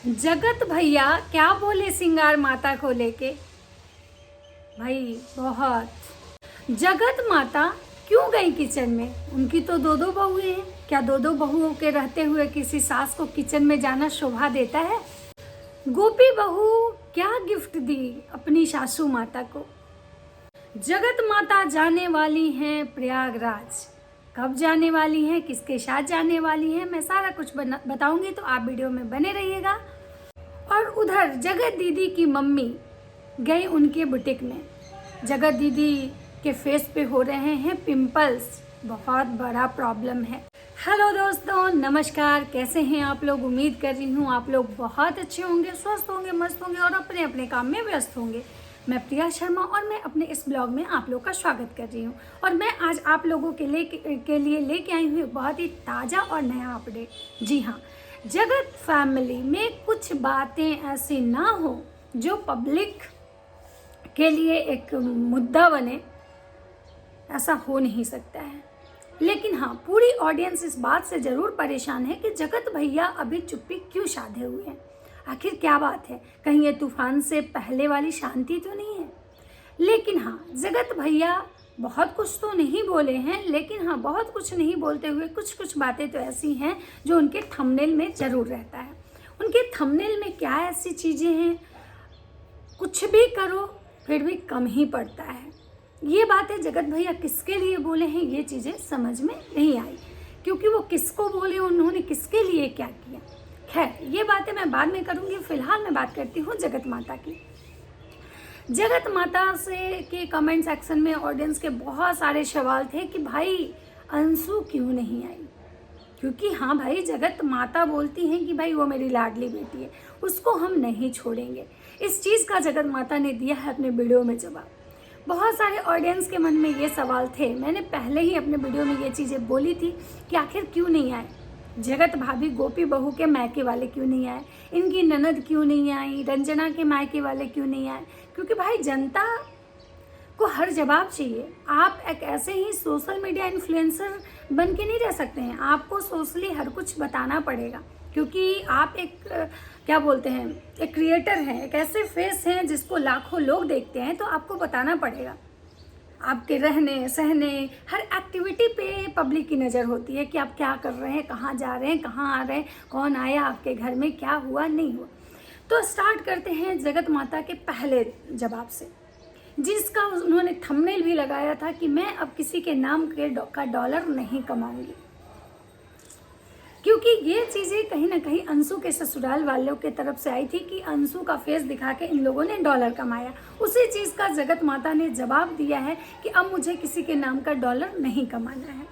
जगत भैया क्या बोले सिंगार माता को लेके। भाई बहुत। जगत माता क्यों गई किचन में? उनकी तो दो दो बहुएं हैं। क्या दो दो बहुओं के रहते हुए किसी सास को किचन में जाना शोभा देता है? गोपी बहू क्या गिफ्ट दी अपनी सासू माता को? जगत माता जाने वाली हैं प्रयागराज। कब जाने वाली हैं, किसके साथ जाने वाली हैं, मैं सारा कुछ बताऊंगी, तो आप वीडियो में बने रहिएगा। और उधर जगत दीदी की मम्मी गई उनके बुटीक में। जगत दीदी के फेस पे हो रहे हैं पिंपल्स, बहुत बड़ा प्रॉब्लम है। हेलो दोस्तों, नमस्कार। कैसे हैं आप लोग? उम्मीद कर रही हूँ आप लोग बहुत अच्छे होंगे, स्वस्थ होंगे, मस्त होंगे और अपने अपने काम में व्यस्त होंगे। मैं प्रिया शर्मा और मैं अपने इस ब्लॉग में आप लोग का स्वागत कर रही हूँ। और मैं आज आप लोगों के लिए लेके आई हूँ बहुत ही ताज़ा और नया अपडेट। जी हाँ, जगत फैमिली में कुछ बातें ऐसी ना हो जो पब्लिक के लिए एक मुद्दा बने, ऐसा हो नहीं सकता है। लेकिन हाँ, पूरी ऑडियंस इस बात से ज़रूर परेशान है कि जगत भैया अभी चुप्पी क्यों साधे हुए हैं। आखिर क्या बात है? कहीं ये तूफान से पहले वाली शांति तो नहीं है? लेकिन हाँ, जगत भैया बहुत कुछ तो नहीं बोले हैं, लेकिन हाँ, बहुत कुछ नहीं बोलते हुए कुछ कुछ बातें तो ऐसी हैं जो उनके थंबनेल में ज़रूर रहता है। उनके थंबनेल में क्या ऐसी चीज़ें हैं, कुछ भी करो फिर भी कम ही पड़ता है। ये बातें जगत भैया किसके लिए बोले हैं, ये चीज़ें समझ में नहीं आई, क्योंकि वो किसको बोले, उन्होंने किसके लिए क्या किया। खैर, ये बातें मैं बाद में करूँगी। फिलहाल मैं बात करती हूँ जगत माता की। जगत माता से के कमेंट सेक्शन में ऑडियंस के बहुत सारे सवाल थे कि भाई अंशु क्यों नहीं आई, क्योंकि हाँ भाई, जगत माता बोलती हैं कि भाई वो मेरी लाडली बेटी है, उसको हम नहीं छोड़ेंगे। इस चीज़ का जगत माता ने दिया है अपने वीडियो में जवाब। बहुत सारे ऑडियंस के मन में ये सवाल थे। मैंने पहले ही अपने वीडियो में ये चीज़ें बोली थी कि आखिर क्यों नहीं आए जगत भाभी, गोपी बहू के मायके वाले क्यों नहीं आए, इनकी ननद क्यों नहीं आई, रंजना के मायके वाले क्यों नहीं आए। क्योंकि भाई जनता को हर जवाब चाहिए। आप एक ऐसे ही सोशल मीडिया इन्फ्लुएंसर बन के नहीं रह सकते हैं, आपको सोशली हर कुछ बताना पड़ेगा, क्योंकि आप एक क्या बोलते हैं, एक क्रिएटर हैं, एक ऐसे फेस हैं जिसको लाखों लोग देखते हैं, तो आपको बताना पड़ेगा। आपके रहने सहने हर एक्टिविटी पे पब्लिक की नज़र होती है कि आप क्या कर रहे हैं, कहाँ जा रहे हैं, कहाँ आ रहे हैं, कौन आया आपके घर में, क्या हुआ नहीं हुआ। तो स्टार्ट करते हैं जगत माता के पहले जवाब से, जिसका उन्होंने थंबनेल भी लगाया था कि मैं अब किसी के नाम का डॉलर नहीं कमाऊंगी। क्योंकि ये चीज़ें कहीं ना कहीं अंशु के ससुराल वालों के तरफ से आई थी कि अंशु का फेस दिखा के इन लोगों ने डॉलर कमाया। उसी चीज़ का जगत माता ने जवाब दिया है कि अब मुझे किसी के नाम का डॉलर नहीं कमाना है।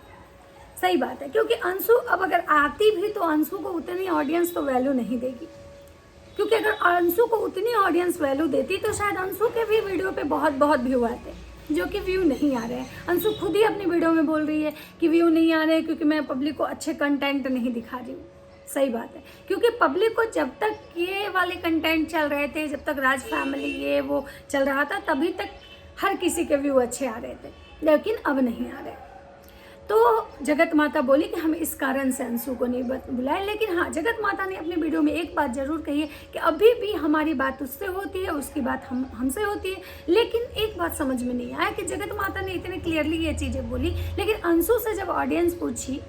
सही बात है, क्योंकि अंशु अब अगर आती भी तो अंशु को उतनी ऑडियंस तो वैल्यू नहीं देगी। क्योंकि अगर अंशु को उतनी ऑडियंस वैल्यू देती तो शायद अंशु के भी वीडियो पे बहुत बहुत व्यू आते, जो कि व्यू नहीं आ रहे हैं। अंशु खुद ही अपनी वीडियो में बोल रही है कि व्यू नहीं आ रहे हैं क्योंकि मैं पब्लिक को अच्छे कंटेंट नहीं दिखा रही हूँ। सही बात है, क्योंकि पब्लिक को जब तक ये वाले कंटेंट चल रहे थे, जब तक राज फैमिली ये वो चल रहा था, तभी तक हर किसी के व्यू अच्छे आ रहे थे, लेकिन अब नहीं आ रहे। तो जगत माता बोली कि हम इस कारण से अंशु को नहीं बुलाए। लेकिन हाँ, जगत माता ने अपने वीडियो में एक बात जरूर कही है कि अभी भी हमारी बात उससे होती है, उसकी बात हमसे होती है। लेकिन एक बात समझ में नहीं आया कि जगत माता ने इतने क्लियरली ये चीज़ें बोली, लेकिन अंशु से जब ऑडियंस पूछी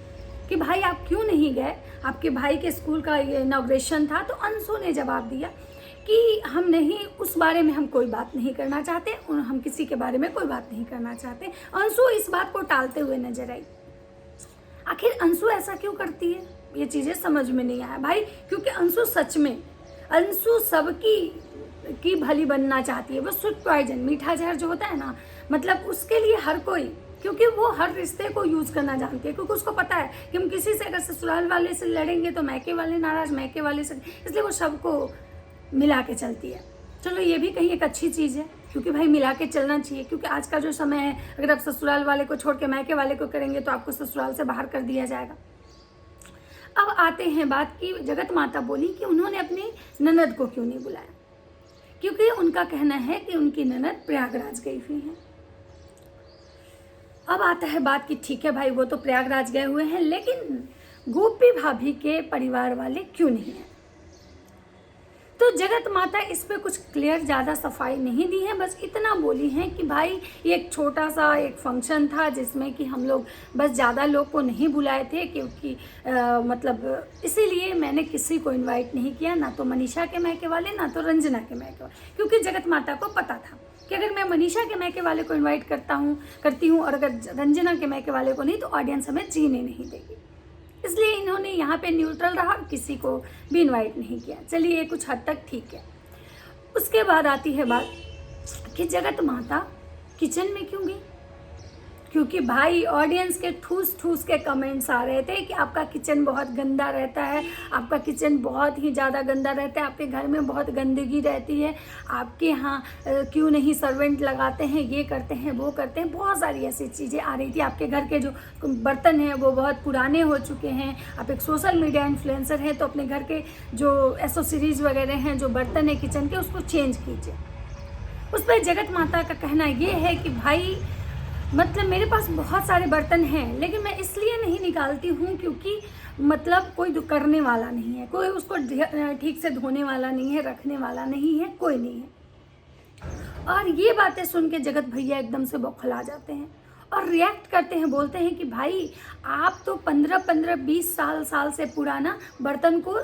कि भाई आप क्यों नहीं गए, आपके भाई के स्कूल का ये इनॉग्रेशन था, तो अंशु ने जवाब दिया कि हम नहीं, उस बारे में हम कोई बात नहीं करना चाहते, हम किसी के बारे में कोई बात नहीं करना चाहते। अंशु इस बात को टालते हुए नजर आई। आखिर अंशु ऐसा क्यों करती है, ये चीज़ें समझ में नहीं आया भाई। क्योंकि अंशु सच में, अंशु सबकी भली बनना चाहती है। वो स्वीट पॉइजन, मीठा जहर जो होता है ना, मतलब उसके लिए हर कोई, क्योंकि वो हर रिश्ते को यूज़ करना जानती है। क्योंकि उसको पता है कि हम किसी से अगर ससुराल वाले से लड़ेंगे तो मैके वाले नाराज़, मैके वाले से, इसलिए वो सबको मिला के चलती है। चलो, ये भी कहीं एक अच्छी चीज़ है, क्योंकि भाई मिला के चलना चाहिए। क्योंकि आज का जो समय है, अगर आप ससुराल वाले को छोड़ के मैके वाले को करेंगे तो आपको ससुराल से बाहर कर दिया जाएगा। अब आते हैं बात की, जगत माता बोली कि उन्होंने अपनी ननद को क्यों नहीं बुलाया, क्योंकि उनका कहना है कि उनकी ननद प्रयागराज गई हुई हैं। अब आता है बात कि ठीक है भाई, वो तो प्रयागराज गए हुए हैं, लेकिन गोपी भाभी के परिवार वाले क्यों नहीं हैं। तो जगत माता इस पे कुछ क्लियर ज़्यादा सफाई नहीं दी है, बस इतना बोली है कि भाई ये एक छोटा सा एक फंक्शन था जिसमें कि हम लोग बस ज़्यादा लोग को नहीं बुलाए थे, क्योंकि मतलब इसीलिए मैंने किसी को इनवाइट नहीं किया, ना तो मनीषा के मैके वाले ना तो रंजना के मैके वाले, क्योंकि जगत माता को पता था कि अगर मैं मनीषा के मैके वाले को इन्वाइट करती हूँ और अगर रंजना के मैके वाले को नहीं, तो ऑडियंस हमें जीने नहीं देगी। इसलिए इन्होंने यहाँ पे न्यूट्रल रहा, किसी को भी इनवाइट नहीं किया। चलिए ये कुछ हद तक ठीक है। उसके बाद आती है बात कि जगत माता किचन में क्यों गई, क्योंकि भाई ऑडियंस के ठूस ठूस के कमेंट्स आ रहे थे कि आपका किचन बहुत गंदा रहता है, आपका किचन बहुत ही ज़्यादा गंदा रहता है, आपके घर में बहुत गंदगी रहती है, आपके यहाँ क्यों नहीं सर्वेंट लगाते हैं, ये करते हैं वो करते हैं, बहुत सारी ऐसी चीज़ें आ रही थी। आपके घर के जो बर्तन हैं वो बहुत पुराने हो चुके हैं, आप एक सोशल मीडिया इन्फ्लुएंसर हैं, तो अपने घर के जो एसेसरीज वगैरह हैं, जो बर्तन है किचन के, उसको चेंज कीजिए। उस पर जगत माता का कहना ये है कि भाई मतलब मेरे पास बहुत सारे बर्तन हैं, लेकिन मैं इसलिए नहीं निकालती हूँ क्योंकि मतलब कोई करने वाला नहीं है, कोई उसको ठीक से धोने वाला नहीं है, रखने वाला नहीं है, कोई नहीं है। और ये बातें सुन के जगत भैया एकदम से बौखला जाते हैं और रिएक्ट करते हैं, बोलते हैं कि भाई आप तो 15-20 साल से पुराना बर्तन को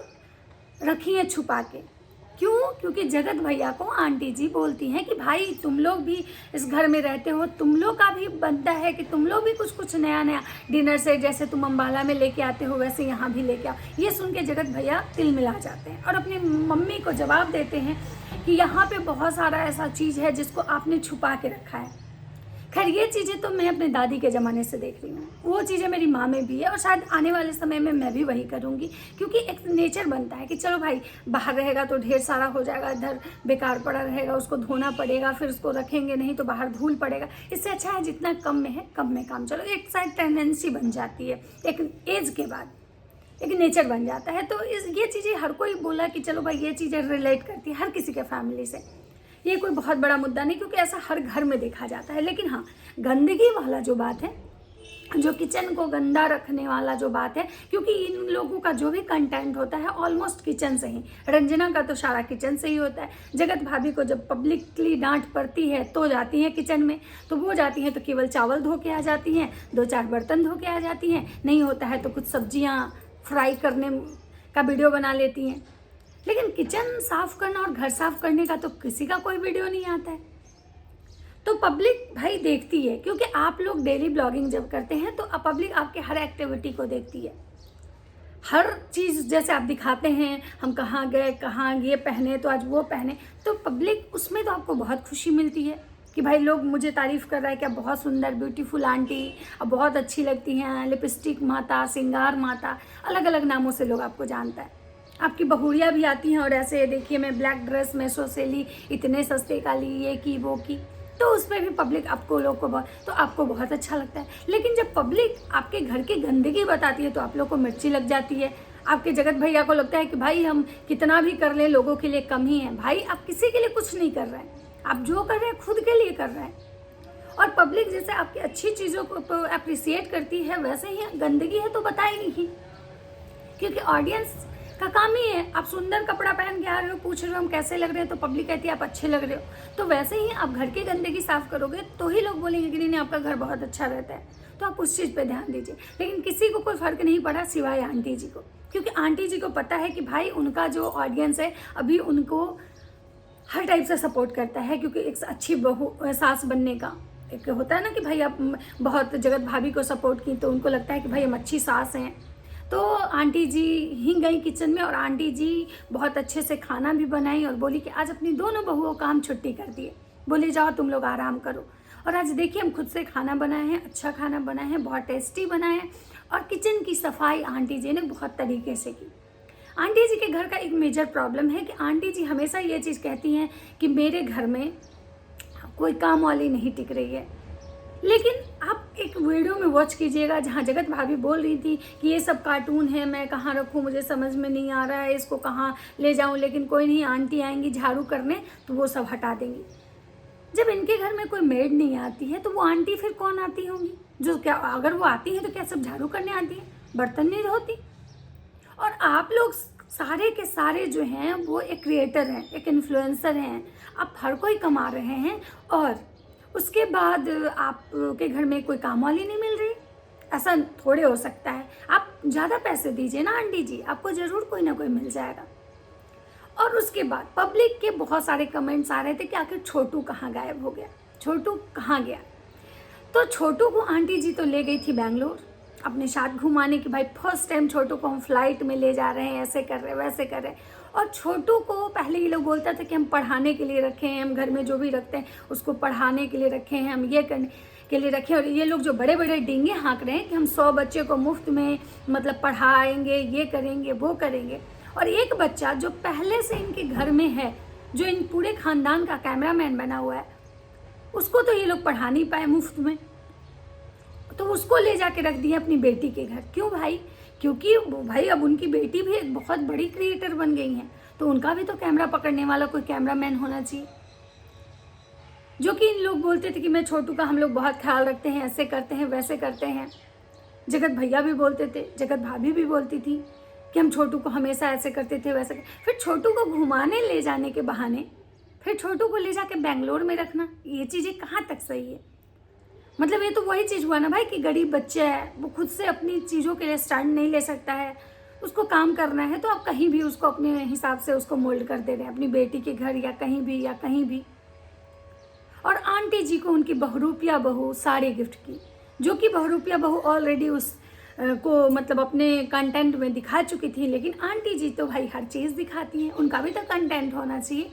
रखी है छुपा के। क्यों? क्योंकि जगत भैया को आंटी जी बोलती हैं कि भाई तुम लोग भी इस घर में रहते हो, तुम लोग का भी बनता है कि तुम लोग भी कुछ कुछ नया नया डिनर सेट जैसे तुम अम्बाला में लेके आते हो वैसे यहाँ भी लेके आओ। ये सुन के जगत भैया तिल मिला जाते हैं और अपनी मम्मी को जवाब देते हैं कि यहाँ पे बहुत सारा ऐसा चीज़ है जिसको आपने छुपा के रखा है। खैर ये चीज़ें तो मैं अपने दादी के ज़माने से देख रही हूँ, वो चीज़ें मेरी माँ में भी है और शायद आने वाले समय में मैं भी वही करूँगी, क्योंकि एक नेचर बनता है कि चलो भाई बाहर रहेगा तो ढेर सारा हो जाएगा, इधर बेकार पड़ा रहेगा, उसको धोना पड़ेगा, फिर उसको रखेंगे नहीं तो बाहर धूल पड़ेगा। इससे अच्छा है जितना कम में है कम में काम। चलो एक साइड टेंडेंसी बन जाती है, एक एज के बाद एक नेचर बन जाता है। तो ये चीज़ें हर कोई बोला कि चलो भाई ये चीज़ें रिलेट करती है हर किसी के फैमिली से, ये कोई बहुत बड़ा मुद्दा नहीं, क्योंकि ऐसा हर घर में देखा जाता है। लेकिन हाँ, गंदगी वाला जो बात है, जो किचन को गंदा रखने वाला जो बात है, क्योंकि इन लोगों का जो भी कंटेंट होता है ऑलमोस्ट किचन से ही, रंजना का तो सारा किचन से ही होता है। जगत भाभी को जब पब्लिकली डांट पड़ती है तो जाती हैं किचन में, तो वो जाती हैं तो केवल चावल धो के आ जाती हैं, 2-4 बर्तन धो के आ जाती हैं, नहीं होता है तो कुछ सब्जियाँ फ्राई करने का वीडियो बना लेती हैं। लेकिन किचन साफ करना और घर साफ करने का तो किसी का कोई वीडियो नहीं आता है। तो पब्लिक भाई देखती है, क्योंकि आप लोग डेली ब्लॉगिंग जब करते हैं तो पब्लिक आपके हर एक्टिविटी को देखती है, हर चीज़ जैसे आप दिखाते हैं, हम कहाँ गए, कहाँ ये पहने तो आज वो पहने, तो पब्लिक उसमें तो आपको बहुत खुशी मिलती है कि भाई लोग मुझे तारीफ़ कर रहा है कि आप बहुत सुंदर ब्यूटीफुल आंटी, अब बहुत अच्छी लगती हैं, लिपस्टिक माता, श्रृंगार माता, अलग अलग नामों से लोग आपको जानता है। आपकी बहुड़ियाँ भी आती हैं और ऐसे देखिए मैं ब्लैक ड्रेस मेशो से ली, इतने सस्ते का ली, ये की वो की, तो उस पर भी पब्लिक आपको लोग को तो आपको बहुत अच्छा लगता है। लेकिन जब पब्लिक आपके घर की गंदगी बताती है तो आप लोग को मिर्ची लग जाती है। आपके जगत भैया को लगता है कि भाई हम कितना भी कर लें लोगों के लिए कम ही है। भाई आप किसी के लिए कुछ नहीं कर रहे हैं, आप जो कर रहे हैं खुद के लिए कर रहे हैं। और पब्लिक जैसे आपकी अच्छी चीज़ों को अप्रिसिएट करती है, वैसे ही गंदगी है तो बताएगी ही, क्योंकि ऑडियंस का काम ही है। आप सुंदर कपड़ा पहन के आ रहे हो, पूछ रहे हो हम कैसे लग रहे हैं, तो पब्लिक कहती है आप अच्छे लग रहे हो। तो वैसे ही आप घर की गंदगी साफ करोगे तो ही लोग बोलेंगे कि नहीं आपका घर बहुत अच्छा रहता है, तो आप उस चीज़ पे ध्यान दीजिए। लेकिन किसी को कोई फ़र्क नहीं पड़ा सिवाय आंटी जी को, क्योंकि आंटी जी को पता है कि भाई उनका जो ऑडियंस है अभी उनको हर टाइप से सपोर्ट करता है, क्योंकि एक अच्छी बहू सास बनने का एक होता है ना कि भाई आप बहुत जगत भाभी को सपोर्ट की तो उनको लगता है कि भाई हम अच्छी सास हैं। तो आंटी जी ही गई किचन में और आंटी जी बहुत अच्छे से खाना भी बनाई और बोली कि आज अपनी दोनों बहुओं का हम छुट्टी कर दिए, बोले जाओ तुम लोग आराम करो। और आज देखिए हम खुद से खाना बनाए हैं, अच्छा खाना बनाए हैं, बहुत टेस्टी बनाए हैं। और किचन की सफाई आंटी जी ने बहुत तरीके से की। आंटी जी के घर का एक मेजर प्रॉब्लम है कि आंटी जी हमेशा ये चीज़ कहती हैं कि मेरे घर में कोई काम वाली नहीं टिक रही है। लेकिन आप एक वीडियो में वॉच कीजिएगा जहाँ जगत भाभी बोल रही थी कि ये सब कार्टून है, मैं कहाँ रखूँ, मुझे समझ में नहीं आ रहा है, इसको कहाँ ले जाऊँ, लेकिन कोई नहीं, आंटी आएंगी झाड़ू करने तो वो सब हटा देंगी। जब इनके घर में कोई मेड नहीं आती है तो वो आंटी फिर कौन आती होंगी? जो क्या अगर वो आती है तो क्या सब झाड़ू करने आती है, बर्तन नहीं धोती? और आप लोग सारे के सारे जो हैं वो एक क्रिएटर हैं, एक इन्फ्लुएंसर हैं। अब हर कोई कमा रहे हैं और उसके बाद आपके घर में कोई काम वाली नहीं मिल रही। ऐसा थोड़े हो सकता है। आप ज़्यादा पैसे दीजिए ना आंटी जी, आपको ज़रूर कोई ना कोई मिल जाएगा। और उसके बाद पब्लिक के बहुत सारे कमेंट्स आ रहे थे कि आखिर छोटू कहाँ गायब हो गया, छोटू कहाँ गया। तो छोटू को आंटी जी तो ले गई थी बेंगलोर अपने साथ घुमाने की। भाई फर्स्ट टाइम छोटू को हम फ्लाइट में ले जा रहे हैं, ऐसे कर रहे हैं वैसे कर रहे हैं। और छोटू को पहले ये लोग बोलता था कि हम पढ़ाने के लिए रखे हैं, हम घर में जो भी रखते हैं उसको पढ़ाने के लिए रखे हैं, हम ये करने के लिए रखे हैं। और ये लोग जो बड़े बड़े डींगे हाँक रहे हैं कि हम 100 बच्चे को मुफ्त में मतलब पढ़ाएंगे, ये करेंगे वो करेंगे। और एक बच्चा जो पहले से इनके घर में है, जो इन पूरे खानदान का कैमरामैन बना हुआ है, उसको तो ये लोग पढ़ा नहीं पाए मुफ्त में, तो उसको ले जाके रख दिया अपनी बेटी के घर। क्यों भाई? क्योंकि भाई अब उनकी बेटी भी एक बहुत बड़ी क्रिएटर बन गई हैं, तो उनका भी तो कैमरा पकड़ने वाला कोई कैमरामैन होना चाहिए। जो कि इन लोग बोलते थे कि मैं छोटू का हम लोग बहुत ख्याल रखते हैं, ऐसे करते हैं वैसे करते हैं। जगत भैया भी बोलते थे, जगत भाभी भी बोलती थी कि हम छोटू को हमेशा ऐसे करते थे वैसे। फिर छोटू को घुमाने ले जाने के बहाने फिर छोटू को ले जाके बेंगलोर में रखना, ये चीज़ें कहाँ तक सही है? मतलब ये तो वही चीज़ हुआ ना भाई कि गरीब बच्चा है, वो खुद से अपनी चीज़ों के लिए स्टैंड नहीं ले सकता है, उसको काम करना है, तो आप कहीं भी उसको अपने हिसाब से उसको मोल्ड कर दे रहे हैं, अपनी बेटी के घर या कहीं भी। और आंटी जी को उनकी बहरूपिया बहू साड़ी गिफ्ट की, जो कि बहरूपिया बहू ऑलरेडी उस को मतलब अपने कंटेंट में दिखा चुकी थी। लेकिन आंटी जी तो भाई हर चीज़ दिखाती हैं, उनका भी तो कंटेंट होना चाहिए।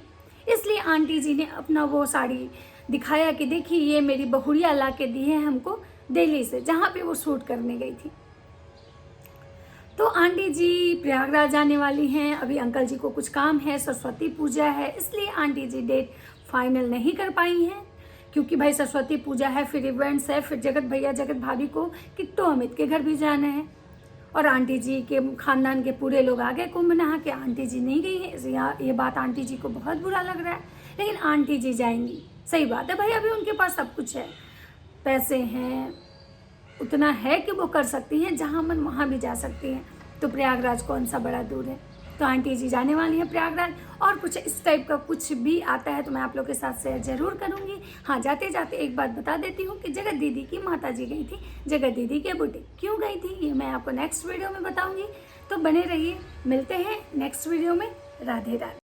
इसलिए आंटी जी ने अपना वो साड़ी दिखाया कि देखिए ये मेरी बहुरिया ला के दी है हमको दिल्ली से, जहाँ पे वो शूट करने गई थी। तो आंटी जी प्रयागराज जाने वाली हैं, अभी अंकल जी को कुछ काम है, सरस्वती पूजा है, इसलिए आंटी जी डेट फाइनल नहीं कर पाई हैं। क्योंकि भाई सरस्वती पूजा है, फिर इवेंट्स है, फिर जगत भैया जगत भाभी को किट्टू अमित के घर भी जाना है। और आंटी जी के खानदान के पूरे लोग आ गए कुंभ नहा के, आंटी जी नहीं गई है। ये बात आंटी जी को बहुत बुरा लग रहा है, लेकिन आंटी जी जाएंगी। सही बात है भाई, अभी उनके पास सब कुछ है, पैसे हैं, उतना है कि वो कर सकती हैं, जहाँ मन वहाँ भी जा सकती हैं। तो प्रयागराज कौन सा बड़ा दूर है, तो आंटी जी जाने वाली है प्रयागराज। और कुछ इस टाइप का कुछ भी आता है तो मैं आप लोग के साथ शेयर जरूर करूँगी। हाँ, जाते जाते एक बात बता देती हूँ कि जगत दीदी की माता जी गई थी, जगत दीदी के बुटीक क्यों गई थी ये मैं आपको नेक्स्ट वीडियो में बताऊँगी। तो बने रहिए, मिलते हैं नेक्स्ट वीडियो में। राधे राधे।